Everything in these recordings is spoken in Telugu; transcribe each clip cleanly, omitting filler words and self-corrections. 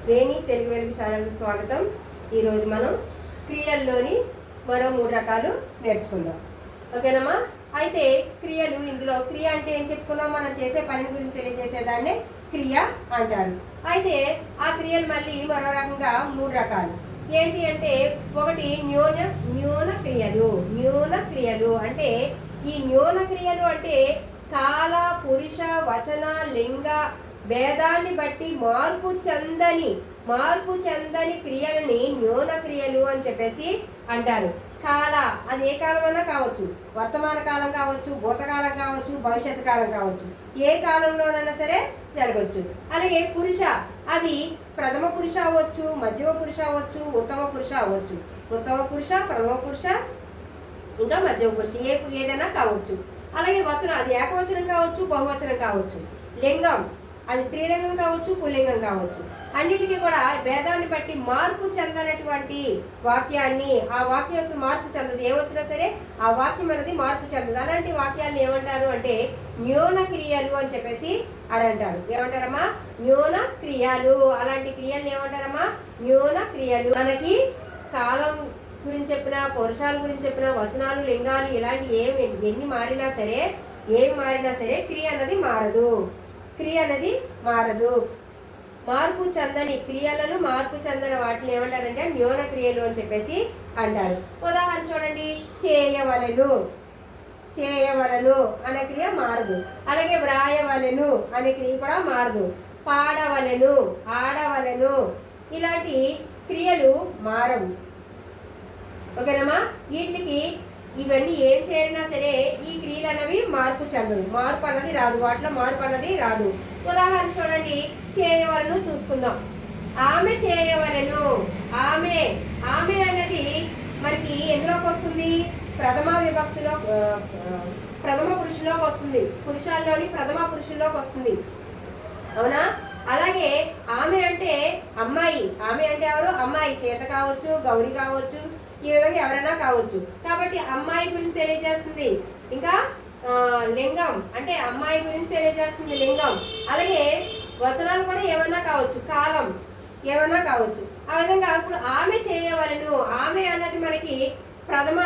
వేణి తెలుగు వెలుగు ఛానల్కి స్వాగతం. ఈరోజు మనం క్రియల్లోని మరో 3 రకాలు నేర్చుకుందాం. ఓకేనమ్మా? అయితే క్రియలు, ఇందులో క్రియ అంటే ఏం చెప్పుకున్నాం? మనం చేసే పని గురించి తెలియజేసేదాన్ని క్రియ అంటారు. అయితే ఆ క్రియలు మళ్ళీ మరో రకంగా 3 రకాలు. ఏంటి అంటే, ఒకటి న్యూన క్రియలు అంటే ఈ న్యూన క్రియలు అంటే కాల, పురుష, వచన, లింగ భేదాన్ని బట్టి మార్పు చెందని క్రియలని న్యూన క్రియలు అని చెప్పేసి అంటారు. కాల, అది ఏ కాలమైనా కావచ్చు, వర్తమాన కాలం కావచ్చు, భూతకాలం కావచ్చు, భవిష్యత్తు కాలం కావచ్చు, ఏ కాలంలోనైనా సరే జరగవచ్చు. అలాగే పురుష, అది ప్రథమ పురుష అవ్వచ్చు, మధ్యమ పురుష అవ్వచ్చు, ఉత్తమ పురుష అవ్వచ్చు. ఉత్తమ పురుష, ప్రథమ పురుష, ఇంకా మధ్యమ పురుష, ఏదైనా కావచ్చు. అలాగే వచనం, అది ఏకవచనం కావచ్చు, బహువచనం కావచ్చు. లింగం, అది స్త్రీలింగం కావచ్చు, పుల్లింగం కావచ్చు. అన్నిటికీ కూడా భేదాన్ని బట్టి మార్పు చెందనటువంటి వాక్యాన్ని, ఆ వాక్యం అసలు మార్పు చెందదు, ఏమొచ్చినా సరే ఆ వాక్యం అనేది మార్పు చెందదు. అలాంటి వాక్యాలను ఏమంటారు అంటే న్యూన క్రియలు అని చెప్పేసి అని అంటారు. ఏమంటారమ్మా? న్యూన క్రియలు. అలాంటి క్రియలు ఏమంటారమ్మా? న్యూన క్రియలు. మనకి కాలం గురించి చెప్పిన, పురుషాల గురించి చెప్పిన, వచనాలు, లింగాలు ఇలాంటి ఎన్ని మారినా సరే, ఏమి మారినా సరే క్రియ అన్నది మారదు. మార్పు చెందని క్రియలను, మార్పు చెందని వాటిని ఏమంటారంటే న్యూన క్రియలు అని చెప్పేసి అంటారు. ఉదాహరణ చూడండి, చేయవలను అనే క్రియ మారదు. అలాగే వ్రాయవలెను అనే క్రియ కూడా మారదు. పాడవలెను, ఆడవలెను ఇలాంటి క్రియలు మారవు. ఓకేనమ్మా? వీటికి ఇవన్నీ ఏం చేరినా సరే ఈ క్రియలు అనేవి మార్పు చెందదు, మార్పు అన్నది రాదు, వాటిలో మార్పు అన్నది రాదు. ఉదాహరణ చూడండి, చేయవలను చూసుకుందాం. ఆమె చేయవలను. ఆమె అన్నది మనకి ఎందులోకి వస్తుంది? ప్రథమ విభక్తిలో, ప్రథమ పురుషుల్లోకి వస్తుంది. పురుషాల్లోని ప్రథమ పురుషుల్లోకి వస్తుంది. అవునా? అలాగే ఆమె అంటే అమ్మాయి. ఆమె అంటే ఎవరు? అమ్మాయి. సీత కావచ్చు, గౌరి కావచ్చు, ఈ విధంగా ఎవరైనా కావచ్చు. కాబట్టి అమ్మాయి గురించి తెలియజేస్తుంది. ఇంకా లింగం అంటే అమ్మాయి గురించి తెలియజేస్తుంది, లింగం. అలాగే వచనాలు కూడా ఏమన్నా కావచ్చు, కాలం ఏమన్నా కావచ్చు. ఆ విధంగా ఇప్పుడు ఆమె చేయవలను. ఆమె అన్నది మనకి ప్రథమ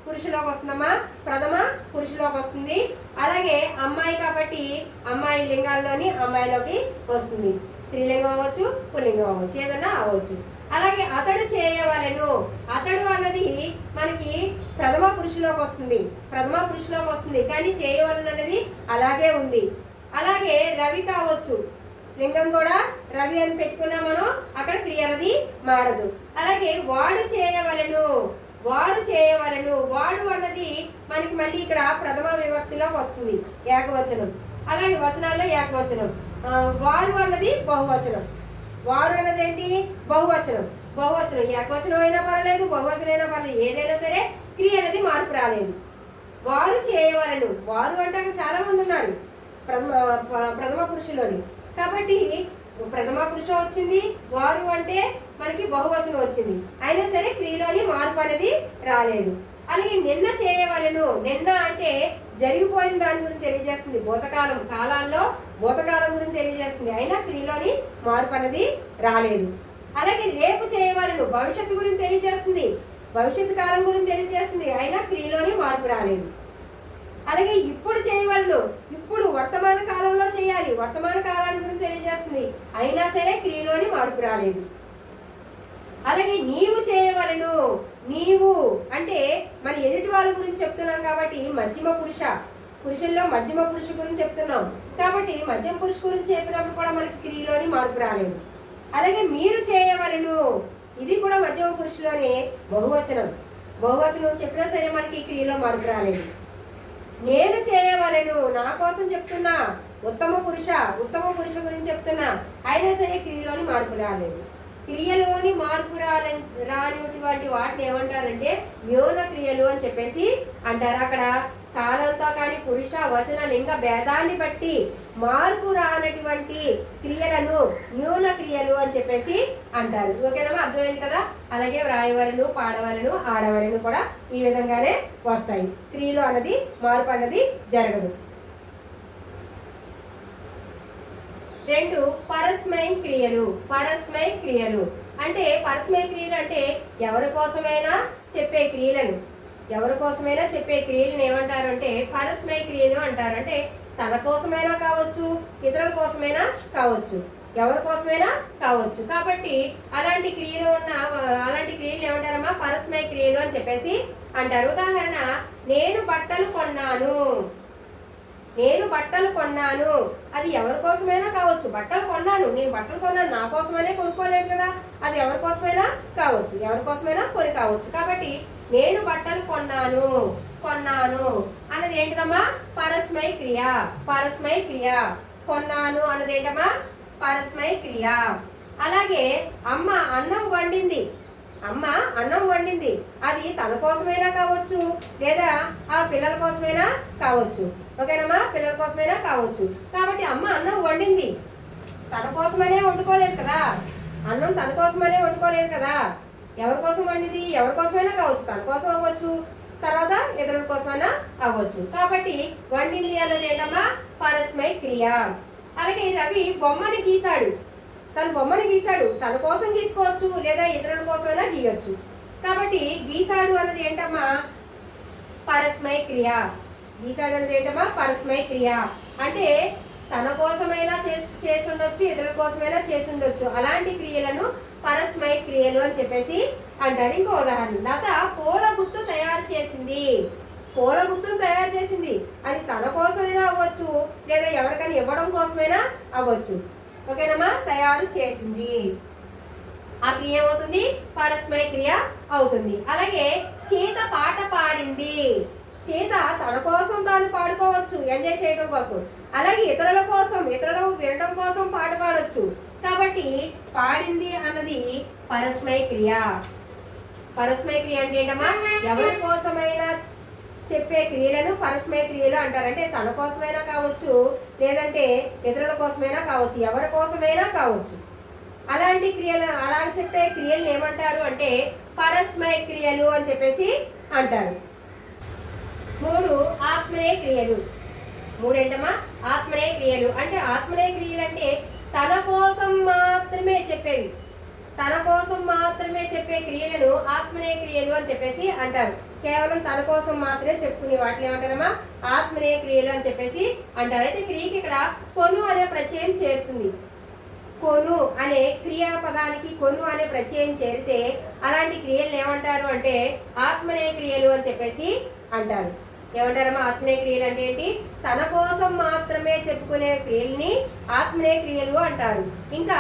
పురుషులోకి వస్తుందమ్మా, ప్రథమ పురుషులోకి వస్తుంది. అలాగే అమ్మాయి కాబట్టి అమ్మాయి లింగాల్లోని అమ్మాయిలోకి వస్తుంది. స్త్రీలింగం అవ్వచ్చు, పుల్లింగం అవ్వచ్చు, ఏదన్నా అవ్వచ్చు. అలాగే అతడు చేయవలెను. అతడు అన్నది మనకి ప్రథమ పురుషులోకి వస్తుంది, కానీ చేయవలెను అనేది అలాగే ఉంది. అలాగే రవి కావచ్చు, లింగం కూడా రవి అని పెట్టుకున్నా మనం, అక్కడ క్రియ అనేది మారదు. అలాగే వాడు చేయవలెను. వాడు అన్నది మనకి మళ్ళీ ఇక్కడ ప్రథమ విభక్తిలోకి వస్తుంది, ఏకవచనం. అలాగే వచనాల్లో ఏకవచనం. వారు అన్నది బహువచనం. వారు అన్నది ఏంటి? బహువచనం. ఏకవచనం అయినా పర్వాలేదు, బహువచనం అయినా పర్లేదు, ఏదైనా సరే క్రియ అనేది మార్పు రాలేదు. వారు చేయవలను. వారు అంటే చాలా మంది ఉన్నారు ప్రథమ పురుషులోని, కాబట్టి ప్రథమ పురుషం వచ్చింది, వారు అంటే మనకి బహువచనం వచ్చింది, అయినా సరే క్రియలోని మార్పు అనేది రాలేదు. అలాగే నిన్న చేయవలను. నిన్న అంటే జరిగిపోయిన దాని గురించి తెలియజేస్తుంది, భూతకాలం గురించి తెలియజేస్తుంది, అయినా క్రియలోని మార్పు అనేది రాలేదు. అలాగే రేపు చేయవలను. భవిష్యత్తు గురించి తెలియజేస్తుంది, భవిష్యత్తు కాలం గురించి తెలియజేస్తుంది, అయినా క్రియలోని మార్పు రాలేదు. అలాగే ఇప్పుడు చేయవలను. ఇప్పుడు వర్తమాన కాలంలో చేయాలి, వర్తమాన కాలాన్ని గురించి తెలియజేస్తుంది, అయినా సరే క్రియలోని మార్పు రాలేదు. అలాగే నీవు చేయవలను. నీవు అంటే మన ఎదుటి వాళ్ళ గురించి చెప్తున్నాం కాబట్టి మధ్యమ పురుషుల్లో మధ్యమ పురుషు గురించి చెప్తున్నాం కాబట్టి మధ్యమ పురుషు గురించి చెప్పినప్పుడు కూడా మనకి క్రియలోని మార్పు రాలేదు. అలాగే మీరు చేయవలను. ఇది కూడా మధ్యమ పురుషులోనే బహువచనం చెప్పినా సరే మనకి క్రియలో మార్పు రాలేదు. నేను చేయవలను. నా కోసం చెప్తున్నా, ఉత్తమ పురుష గురించి చెప్తున్నా, అయినా సరే క్రియలోని మార్పు రాలేదు. క్రియలోని మార్పు రానిటువంటి వాటిని ఏమంటారంటే న్యూన క్రియలు అని చెప్పేసి అంటారు. అక్కడ కాలంతో కానీ పురుష, వచన, లింగ భేదాన్ని బట్టి మార్పు రానటువంటి క్రియలను న్యూన క్రియలు అని చెప్పేసి అంటారు. ఓకేనా? అర్థమైంది కదా? అలాగే వ్రాయవలను, పాడవలను, ఆడవలను కూడా ఈ విధంగానే వస్తాయి. క్రియలు అన్నది మార్పు అన్నది జరగదు. రెండు పరస్మై క్రియలు. పరస్మై క్రియలు అంటే పరస్మై క్రియలు అంటే ఎవరి కోసమైనా చెప్పే క్రియలను, ఎవరి కోసమైనా చెప్పే క్రియలను ఏమంటారు అంటే పరస్మై క్రియలు అంటారు. అంటే తన కోసమైనా కావచ్చు, ఇతరుల కోసమైనా కావచ్చు, ఎవరి కోసమైనా కావచ్చు. కాబట్టి అలాంటి క్రియలు ఏమంటారమ్మా పరస్మై క్రియలు అని చెప్పేసి అంటారు. ఉదాహరణ, నేను బట్టలు కొన్నాను. నేను బట్టలు కొన్నాను, అది ఎవరి కోసమైనా కావచ్చు. బట్టలు కొన్నాను, నేను బట్టలు కొన్నాను, నా కోసమైనా కొనుక్కోలేదు కదా, అది ఎవరి కోసమైనా కావచ్చు, ఎవరి కోసమైనా కొని కావచ్చు. కాబట్టి నేను బట్టలు కొన్నాను, కొన్నాను అన్నది ఏంటిదమ్మా పరస్మై క్రియ. పరస్మై క్రియ. కొన్నాను అన్నది ఏంటమ్మా పరస్మై క్రియ. అలాగే అమ్మ అన్నం వండింది. అమ్మ అన్నం వండింది, అది తన కోసమైనా కావచ్చు, లేదా ఆ పిల్లల కోసమైనా కావచ్చు. ఓకేనమ్మా, పిల్లల కోసమైనా కావచ్చు. కాబట్టి అమ్మ అన్నం వండింది, తన కోసమనే వండుకోలేదు కదా, అన్నం తన కోసమనే వండుకోలేదు కదా, ఎవరి కోసం వండింది, ఎవరి కోసమైనా కావచ్చు, తన కోసం అవ్వచ్చు, తర్వాత ఇతరుల కోసమైనా అవ్వచ్చు. కాబట్టి వండింది అన్నది ఏంటమ్మా పరస్మై క్రియ. అలాగే రవి బొమ్మని గీశాడు. తను బొమ్మని గీశాడు, తన కోసం గీసుకోవచ్చు, లేదా ఇతరుల కోసమైనా గీయొచ్చు. కాబట్టి గీశాడు అన్నది ఏంటమ్మా పరస్మై క్రియ. గీశాడు అన్నది ఏంటమ్మా పరస్మై క్రియ. అంటే తన కోసమైనా చేసి ఉండొచ్చు, ఇతరుల కోసమైనా చేసి ఉండొచ్చు. అలాంటి క్రియలను పరస్మై క్రియలు అని చెప్పేసి అంటారు. ఇంకో ఉదాహరణ, లత పూల గుత్తు తయారు చేసింది. పూల గుత్తును తయారు చేసింది, అది తన కోసమైనా అవ్వచ్చు, లేదా ఎవరికైనా ఇవ్వడం కోసమైనా అవ్వచ్చు. ఓకేనమ్మా, తయారు చేసింది, ఆ క్రియ ఏమవుతుంది పరస్మై క్రియ అవుతుంది. అలాగే సీత పాట పాడింది. సీత తన కోసం తాను పాడుకోవచ్చు, ఎంజాయ్ చేయడం కోసం. అలాగే ఇతరుల కోసం, ఇతరులు వినడం కోసం పాట పాడవచ్చు. కాబట్టి పాడింది అన్నది పరస్మై క్రియ. పరస్మై క్రియ అంటే ఏంటమ్మా ఎవరి కోసమైనా చెప్పే క్రియలను పరస్మై క్రియలు అంటారు. అంటే తన కోసమైనా కావచ్చు, లేదంటే ఇతరుల కోసమైనా కావచ్చు, ఎవరి కోసమైనా కావచ్చు. అలాంటి క్రియలు, అలా చెప్పే క్రియలను ఏమంటారు అంటే పరస్మై క్రియలు అని చెప్పేసి అంటారు. మూడు ఆత్మనేయ క్రియలు. మూడేంటమ్మా ఆత్మనేయ క్రియలు. అంటే ఆత్మనేయ క్రియలు అంటే తన కోసం మాత్రమే చెప్పేవి, తన కోసం మాత్రమే చెప్పే క్రియలను ఆత్మనేయ క్రియలు అని చెప్పేసి అంటారు. కేవలం తన కోసం మాత్రమే చెప్పుకునే వాటిని ఏమంటారమ్మా ఆత్మనేయ క్రియలు అని చెప్పేసి అంటారు. అయితే క్రియకి ఇక్కడ కొను అనే ప్రత్యయం చేరుతుంది. కొను అనే క్రియాపదానికి కొను అనే ప్రత్యయం చేరితే అలాంటి క్రియలను ఏమంటారు అంటే ఆత్మనేయ క్రియలు అని చెప్పేసి అంటారు. ఏమంటారమ్మా ఆత్మనేయ క్రియలు అంటే ఏంటి? తన కోసం మాత్రమే చెప్పుకునే క్రియల్ని ఆత్మనేయ క్రియలు అంటారు. ఇంకా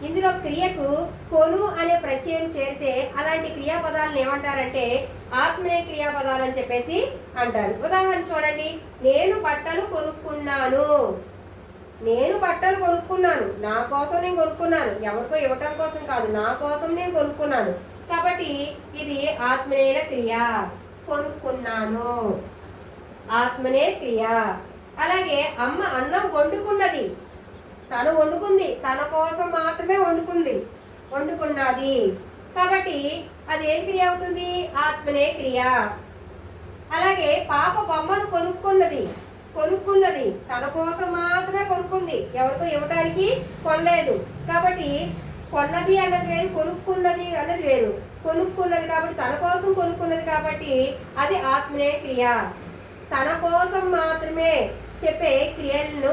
ఇందులో క్రియకు కొను అనే ప్రత్యయం చేరితే అలాంటి క్రియాపదాలను ఏమంటారంటే ఆత్మనేయ క్రియాపదాలు అని చెప్పేసి అంటారు. ఉదాహరణ చూడండి, నేను బట్టలు కొనుక్కున్నాను. నేను బట్టలు కొనుక్కున్నాను, నా కోసం నేను కొనుక్కున్నాను, ఎవరికో ఇవ్వటం కోసం కాదు, నా కోసం నేను కొనుక్కున్నాను. కాబట్టి ఇది ఆత్మనేయ క్రియ. కొనుక్కున్నాను ఆత్మనేయ క్రియ. అలాగే అమ్మ అన్నం వండుకున్నది. తను వండుకుంది, తన కోసం మాత్రమే వండుకున్నది. కాబట్టి అది ఏం క్రియ అవుతుంది? ఆత్మనేయ క్రియ. అలాగే పాప బొమ్మను కొనుక్కున్నది, తన కోసం మాత్రమే కొనుక్కుంది, ఎవరికో ఇవ్వడానికి కొనలేదు. కాబట్టి కొన్నది అన్నది వేరు, కొనుక్కున్నది అన్నది వేరు. కొనుక్కున్నది కాబట్టి తన కోసం కొనుక్కున్నది కాబట్టి అది ఆత్మనేయ క్రియ. తన కోసం మాత్రమే చెప్పే క్రియలను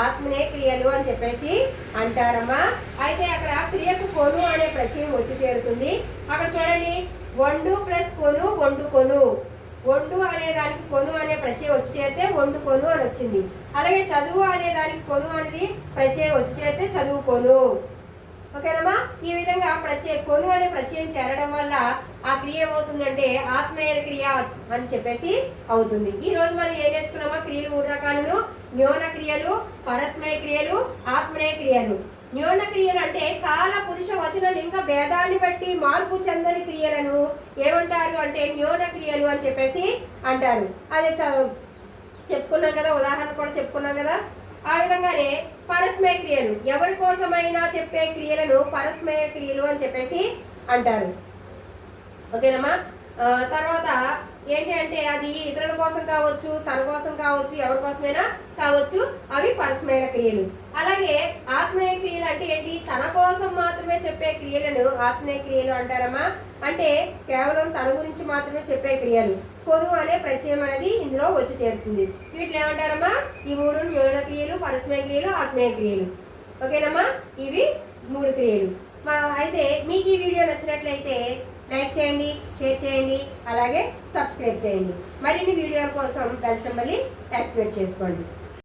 ఆత్మనేయ క్రియలు అని చెప్పేసి అంటారమ్మా. అయితే అక్కడ క్రియకు కొను అనే ప్రత్యయం వచ్చి చేరుతుంది. అక్కడ చూడండి, వండు ప్లస్ కొను వండుకొను. వండు అనే దానికి కొను అనే ప్రత్యయం వచ్చి చేరితే వండుకొను అని వచ్చింది. అలాగే చదువు అనే దానికి కొను అనేది ప్రత్యయం వచ్చి చేరితే చదువుకొను. ఓకేనమ్మా, ఈ విధంగా కొను అనే ప్రత్యయం చేరడం వల్ల ఆ క్రియ ఏమవుతుందంటే ఆత్మనేయ క్రియ అని చెప్పేసి అవుతుంది. ఈ రోజు మనం ఏం నేర్చుకున్నామా? క్రియలు మూడు రకాలను: న్యూన క్రియలు, పరస్మయ క్రియలు, ఆత్మనేయ క్రియలు. న్యూన క్రియలు అంటే కాల, పురుష, వచన, లింగ భేదాన్ని బట్టి మార్పు చెందని క్రియలను ఏమంటారు అంటే న్యూన క్రియలు అని చెప్పేసి అంటారు. అదే చెప్పుకున్నాం కదా, ఉదాహరణ కూడా చెప్పుకున్నాం కదా. ఆ విధంగానే పరస్మయ క్రియలు, ఎవరి కోసమైనా చెప్పే క్రియలను పరస్మయ క్రియలు అని చెప్పేసి అంటారు. ఓకేనమ్మా, తర్వాత ఏంటి అంటే అది ఇతరుల కోసం కావచ్చు, తన కోసం కావచ్చు, ఎవరి కోసమైనా కావచ్చు, అవి పరస్మైన క్రియలు. అలాగే ఆత్మీయ క్రియలు అంటే ఏంటి? తన కోసం మాత్రమే చెప్పే క్రియలను ఆత్మీయ క్రియలు అంటారమ్మా. అంటే కేవలం తన గురించి మాత్రమే చెప్పే క్రియలు. కొను అనే ప్రత్యయం అనేది ఇందులో వచ్చి చేరుతుంది. వీటిని ఏమంటారమ్మా? ఈ 3 న్యూన క్రియలు, పరస్మయ క్రియలు, ఆత్మీయ క్రియలు. ఓకేనమ్మా? ఇవి 3 క్రియలు. అయితే మీకు ఈ వీడియో నచ్చినట్లయితే లైక్ చేయండి, షేర్ చేయండి, అలాగే సబ్స్క్రైబ్ చేయండి. మరిన్ని వీడియోల కోసం బెల్ సింబల్ని యాక్టివేట్ చేసుకోండి.